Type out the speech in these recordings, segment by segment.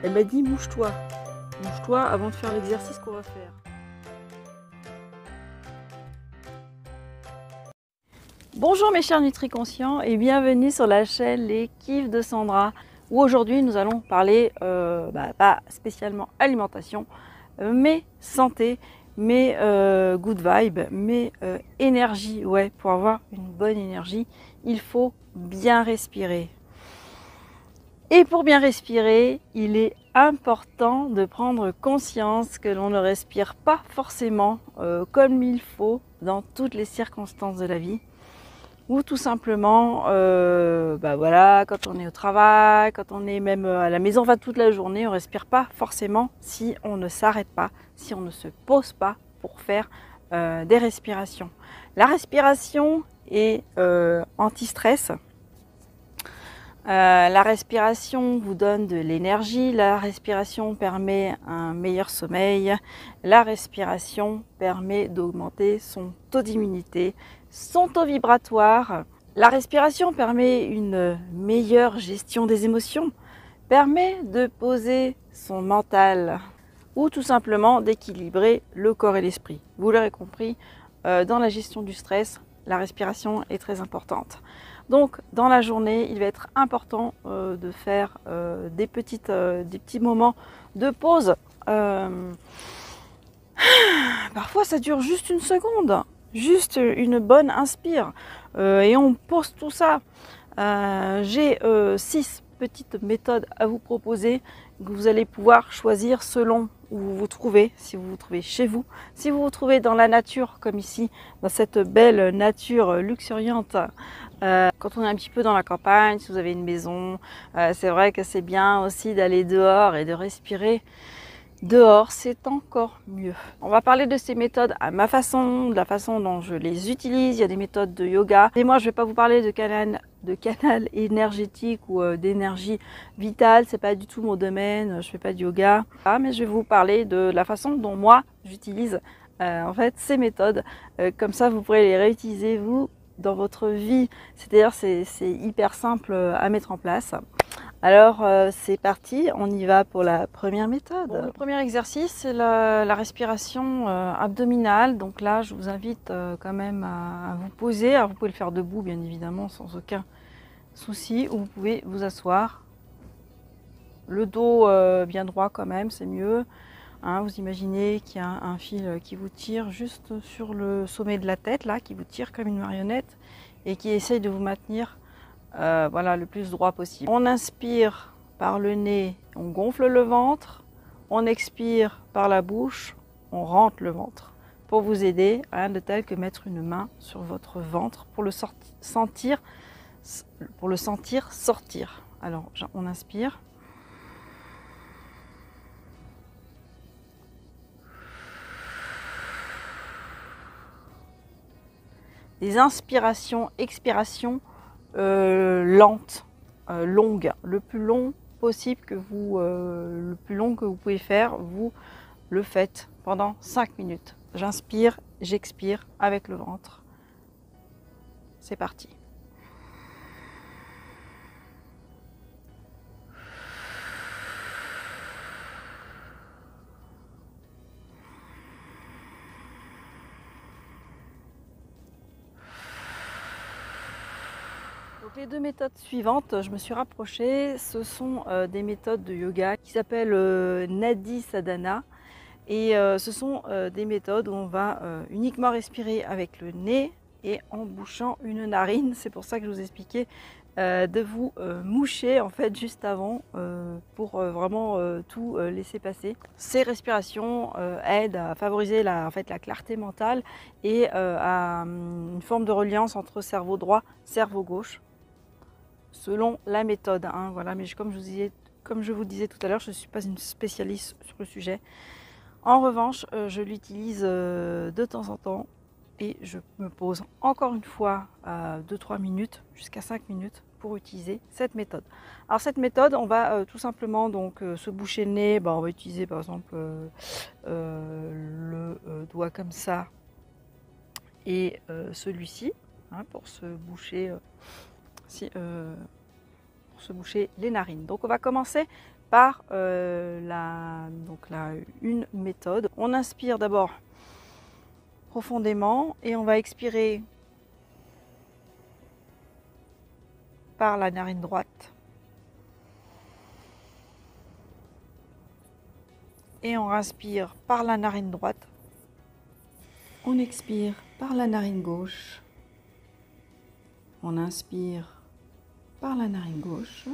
Elle m'a dit mouche-toi. Mouche-toi avant de faire l'exercice qu'on va faire. Bonjour mes chers NutriConscients et bienvenue sur la chaîne Les Kiffs de Sandra, où aujourd'hui nous allons parler, pas spécialement alimentation, mais santé, mais good vibe, mais énergie. Ouais, pour avoir une bonne énergie, il faut bien respirer. Et pour bien respirer, il est important de prendre conscience que l'on ne respire pas forcément comme il faut dans toutes les circonstances de la vie. Ou tout simplement, voilà, quand on est au travail, quand on est même à la maison, enfin toute la journée, on ne respire pas forcément si on ne s'arrête pas, si on ne se pose pas pour faire des respirations. La respiration est anti-stress. La respiration vous donne de l'énergie, la respiration permet un meilleur sommeil, la respiration permet d'augmenter son taux d'immunité, son taux vibratoire. La respiration permet une meilleure gestion des émotions, permet de poser son mental ou tout simplement d'équilibrer le corps et l'esprit. Vous l'aurez compris, dans la gestion du stress, la respiration est très importante. Donc dans la journée, il va être important de faire des petits moments de pause. Parfois ça dure juste une seconde, juste une bonne inspire et on pose tout ça. J'ai 6 petites méthodes à vous proposer que vous allez pouvoir choisir selon où vous vous trouvez, si vous vous trouvez chez vous, si vous vous trouvez dans la nature comme ici, dans cette belle nature luxuriante. Quand on est un petit peu dans la campagne, si vous avez une maison, c'est vrai que c'est bien aussi d'aller dehors et de respirer. Dehors, c'est encore mieux. On va parler de ces méthodes à ma façon, de la façon dont je les utilise. Il y a des méthodes de yoga. Et moi, je ne vais pas vous parler de canal énergétique ou d'énergie vitale. C'est pas du tout mon domaine. Je fais pas de yoga. Mais je vais vous parler de la façon dont moi, j'utilise en fait ces méthodes. Comme ça, vous pourrez les réutiliser, vous, dans votre vie. C'est-à-dire, c'est hyper simple à mettre en place. Alors c'est parti, on y va pour la première méthode. Bon, le premier exercice, c'est la respiration abdominale. Donc là, je vous invite quand même à vous poser. Alors vous pouvez le faire debout, bien évidemment, sans aucun souci. Ou vous pouvez vous asseoir. Le dos bien droit quand même, c'est mieux. Hein, vous imaginez qu'il y a un fil qui vous tire juste sur le sommet de la tête, là, qui vous tire comme une marionnette et qui essaye de vous maintenir voilà, le plus droit possible. On inspire par le nez, on gonfle le ventre. On expire par la bouche, on rentre le ventre. Pour vous aider, rien de tel que mettre une main sur votre ventre pour le sentir sortir. Alors, on inspire. Des inspirations, expirations lentes, longues, le plus long possible que le plus long que vous pouvez faire, vous le faites pendant 5 minutes. J'inspire, j'expire avec le ventre. C'est parti. Donc les deux méthodes suivantes, je me suis rapprochée, ce sont des méthodes de yoga qui s'appellent Nadi Sadhana. Et ce sont des méthodes où on va uniquement respirer avec le nez et en bouchant une narine. C'est pour ça que je vous expliquais de vous moucher en fait juste avant pour vraiment tout laisser passer. Ces respirations aident à favoriser la clarté mentale et à une forme de reliance entre cerveau droit, cerveau gauche, selon la méthode. Hein, voilà, mais comme je vous disais tout à l'heure, je ne suis pas une spécialiste sur le sujet. En revanche, je l'utilise de temps en temps et je me pose encore une fois 2-3 minutes jusqu'à 5 minutes pour utiliser cette méthode. Alors cette méthode, on va tout simplement donc se boucher le nez. On va utiliser par exemple le doigt comme ça et celui-ci hein, pour se boucher pour se boucher les narines. Donc on va commencer par une méthode. On inspire d'abord profondément et on va expirer par la narine droite. Et on inspire par la narine droite. On expire par la narine gauche. On inspire par la narine gauche.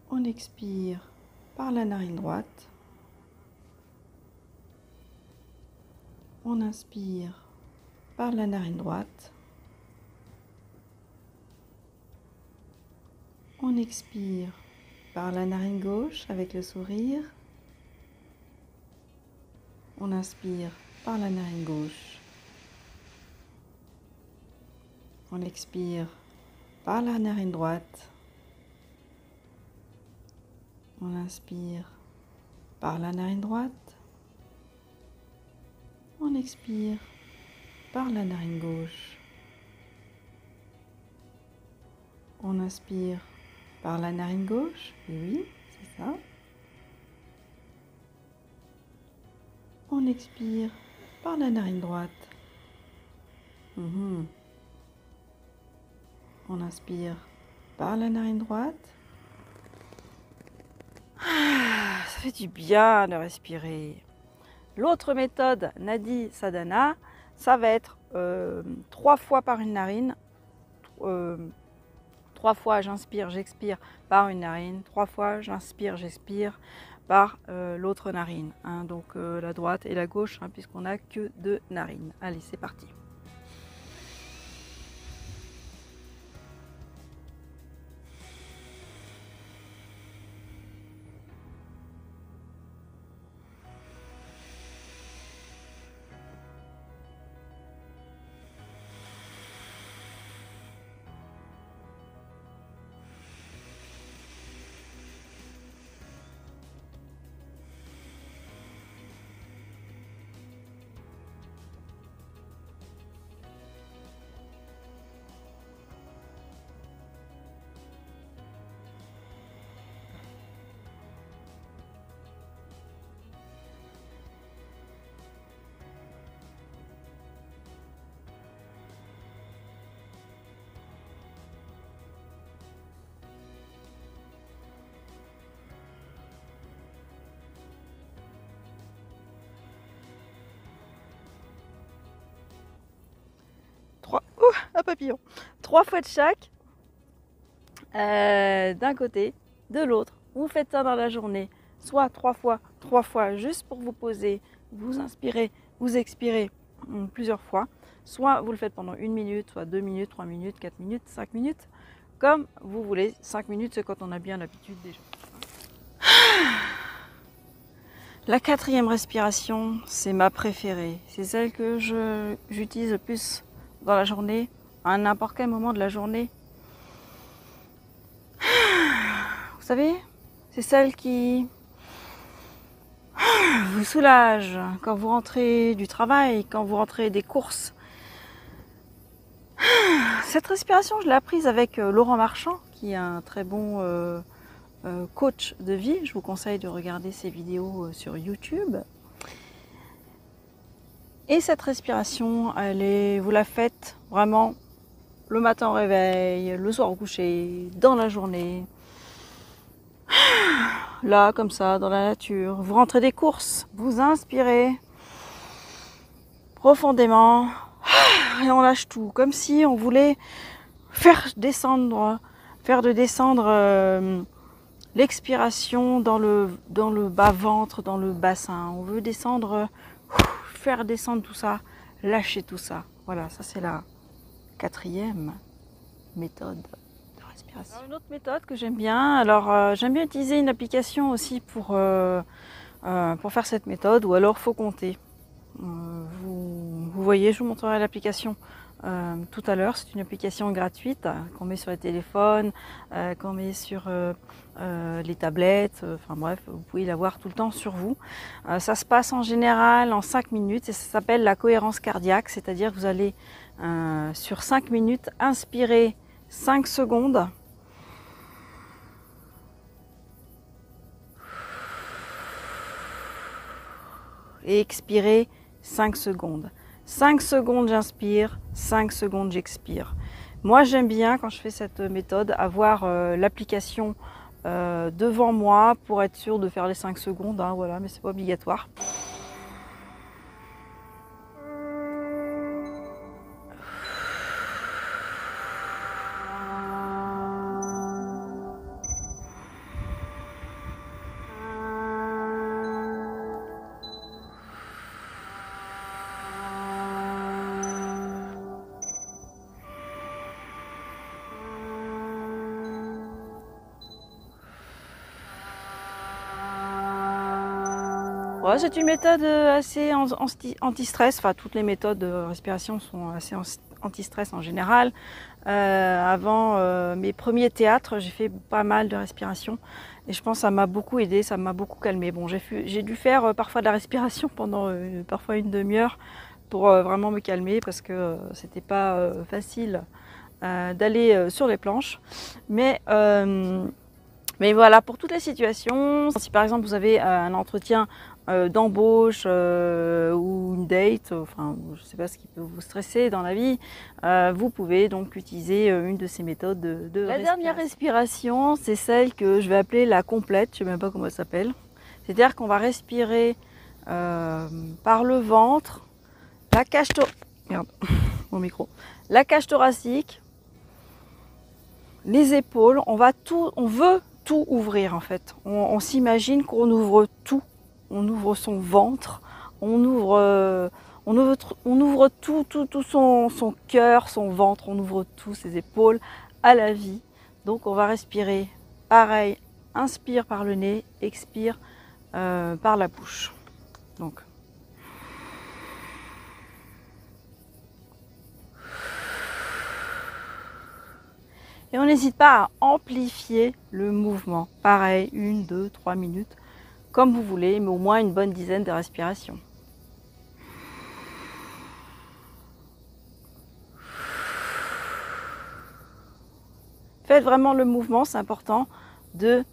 On expire par la narine droite. On inspire par la narine droite. On expire par la narine gauche avec le sourire. On inspire par la narine gauche. On expire par la narine droite. On inspire par la narine droite. On expire par la narine gauche. On inspire par la narine gauche. Et oui, c'est ça. On expire par la narine droite. On inspire par la narine droite. Ça fait du bien de respirer. L'autre méthode, Nadi Sadhana, ça va être 3 fois par une narine. 3 fois j'inspire, j'expire par une narine. 3 fois j'inspire, j'expire par l'autre narine. Hein, donc la droite et la gauche, hein, puisqu'on n'a que 2 narines. Allez, c'est parti. Un papillon. 3 fois de chaque, d'un côté, de l'autre. Vous faites ça dans la journée, soit 3 fois, juste pour vous poser, vous inspirez, vous expirez plusieurs fois, soit vous le faites pendant 1 minute, soit 2 minutes, 3 minutes, 4 minutes, 5 minutes, comme vous voulez. 5 minutes, c'est quand on a bien l'habitude déjà. La 4e respiration, c'est ma préférée. C'est celle que j'utilise le plus dans la journée, à n'importe quel moment de la journée. Vous savez, c'est celle qui vous soulage quand vous rentrez du travail, quand vous rentrez des courses. Cette respiration, je l'ai apprise avec Laurent Marchand, qui est un très bon coach de vie. Je vous conseille de regarder ses vidéos sur YouTube. Et cette respiration, vous la faites vraiment le matin au réveil, le soir au coucher, dans la journée. Là, comme ça, dans la nature. Vous rentrez des courses, vous inspirez profondément et on lâche tout. Comme si on voulait faire descendre l'expiration dans le bas-ventre, dans le bassin. On veut descendre, faire descendre tout ça, lâcher tout ça. Voilà, ça c'est la 4e méthode de respiration. Alors, une autre méthode que j'aime bien, j'aime bien utiliser une application aussi pour faire cette méthode, ou alors faut compter. Vous voyez, je vous montrerai l'application tout à l'heure. C'est une application gratuite qu'on met sur les téléphones, qu'on met sur les tablettes, enfin bref, vous pouvez l'avoir tout le temps sur vous. Ça se passe en général en 5 minutes et ça s'appelle la cohérence cardiaque, c'est-à-dire que vous allez sur 5 minutes inspirer 5 secondes. Et expirer 5 secondes. 5 secondes j'inspire, 5 secondes j'expire. Moi j'aime bien quand je fais cette méthode avoir l'application devant moi pour être sûr de faire les 5 secondes, hein, voilà, mais c'est pas obligatoire. Ouais, c'est une méthode assez anti-stress. Enfin, toutes les méthodes de respiration sont assez anti-stress en général. Avant mes premiers théâtres, j'ai fait pas mal de respiration et je pense que ça m'a beaucoup aidé, ça m'a beaucoup calmé. Bon, j'ai dû faire parfois de la respiration pendant parfois une demi-heure pour vraiment me calmer parce que c'était pas facile d'aller sur les planches. Mais voilà, pour toutes les situations, si par exemple vous avez un entretien d'embauche ou une date, enfin je ne sais pas ce qui peut vous stresser dans la vie, vous pouvez donc utiliser une de ces méthodes de respiration. La dernière respiration, c'est celle que je vais appeler la complète, je ne sais même pas comment elle s'appelle. C'est-à-dire qu'on va respirer par le ventre, la cage mon micro, la cage thoracique, les épaules, on veut tout ouvrir en fait. On s'imagine qu'on ouvre tout. On ouvre son ventre, on ouvre tout son cœur, son ventre, on ouvre tout, ses épaules à la vie. Donc on va respirer pareil, inspire par le nez, expire par la bouche. Donc. Et on n'hésite pas à amplifier le mouvement. Pareil, 1, 2, 3 minutes. Comme vous voulez, mais au moins une bonne dizaine de respirations. Faites vraiment le mouvement, c'est important de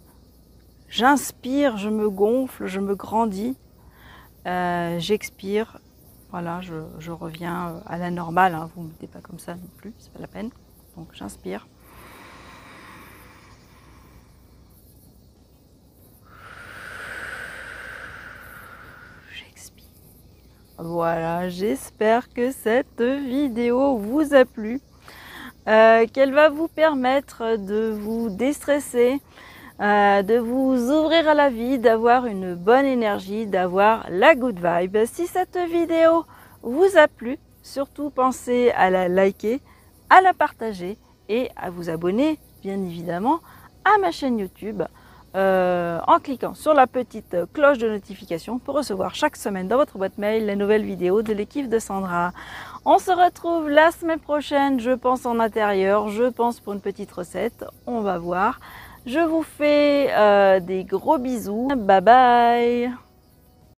j'inspire, je me gonfle, je me grandis, j'expire, voilà, je reviens à la normale, hein, vous ne me mettez pas comme ça non plus, c'est pas la peine. Donc j'inspire. Voilà, j'espère que cette vidéo vous a plu, qu'elle va vous permettre de vous déstresser, de vous ouvrir à la vie, d'avoir une bonne énergie, d'avoir la good vibe. Si cette vidéo vous a plu, surtout pensez à la liker, à la partager et à vous abonner bien évidemment à ma chaîne YouTube. En cliquant sur la petite cloche de notification pour recevoir chaque semaine dans votre boîte mail les nouvelles vidéos de l'équipe de Sandra. On se retrouve la semaine prochaine, je pense en intérieur, je pense pour une petite recette, on va voir. Je vous fais des gros bisous, bye bye.